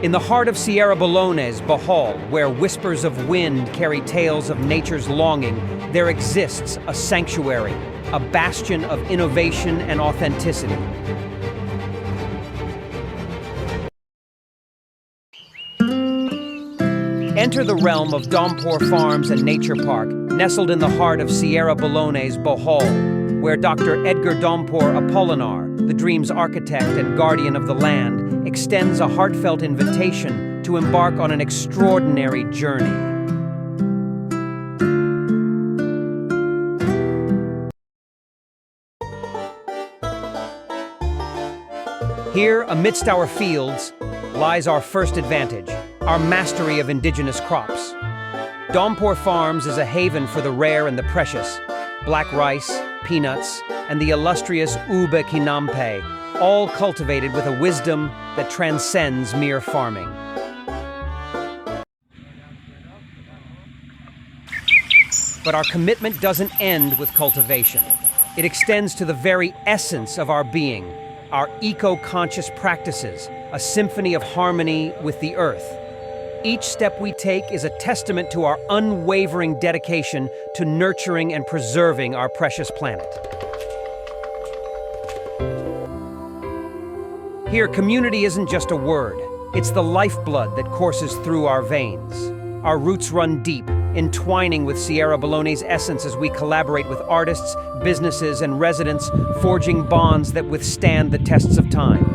In the heart of Sierra Bologna's Bohol, where whispers of wind carry tales of nature's longing, there exists a sanctuary, a bastion of innovation and authenticity. Enter the realm of Dompor Farms and Nature Park, nestled in the heart of Sierra Bologna's Bohol, where Dr. Edgar Dompor Apolinar, the dream's architect and guardian of the land, extends a heartfelt invitation to embark on an extraordinary journey. Here, amidst our fields, lies our first advantage, our mastery of indigenous crops. Dompor Farms is a haven for the rare and the precious, black rice, peanuts, and the illustrious kinampay, all cultivated with a wisdom that transcends mere farming. But our commitment doesn't end with cultivation. It extends to the very essence of our being, our eco-conscious practices, a symphony of harmony with the earth. Each step we take is a testament to our unwavering dedication to nurturing and preserving our precious planet. Here, community isn't just a word. It's the lifeblood that courses through our veins. Our roots run deep, entwining with Sierra Bologna's essence as we collaborate with artists, businesses, and residents, forging bonds that withstand the tests of time.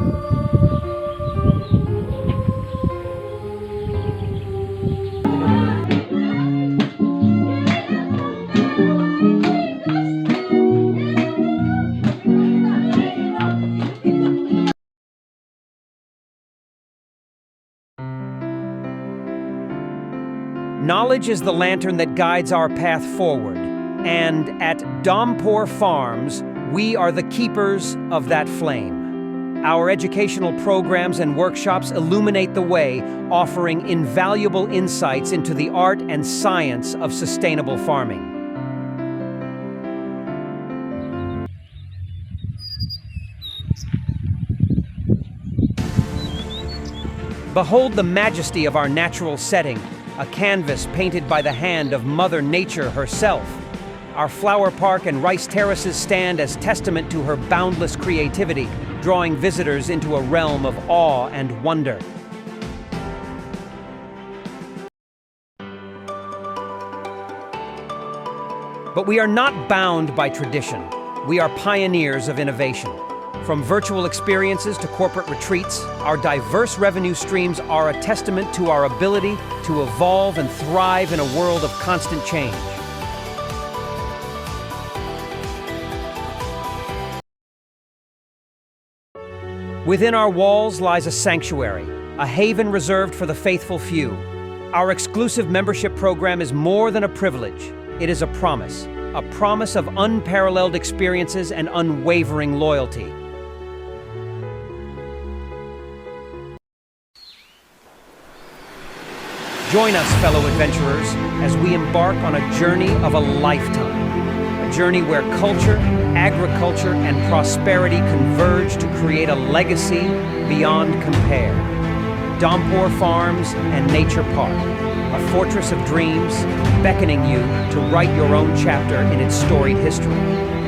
Knowledge is the lantern that guides our path forward, and at Dompor Farms, we are the keepers of that flame. Our educational programs and workshops illuminate the way, offering invaluable insights into the art and science of sustainable farming. Behold the majesty of our natural setting, a canvas painted by the hand of Mother Nature herself. Our flower park and rice terraces stand as testament to her boundless creativity, drawing visitors into a realm of awe and wonder. But we are not bound by tradition. We are pioneers of innovation. From virtual experiences to corporate retreats, our diverse revenue streams are a testament to our ability to evolve and thrive in a world of constant change. Within our walls lies a sanctuary, a haven reserved for the faithful few. Our exclusive membership program is more than a privilege. It is a promise of unparalleled experiences and unwavering loyalty. Join us, fellow adventurers, as we embark on a journey of a lifetime. A journey where culture, agriculture, and prosperity converge to create a legacy beyond compare. Dompor Farms and Nature Park, a fortress of dreams, beckoning you to write your own chapter in its storied history.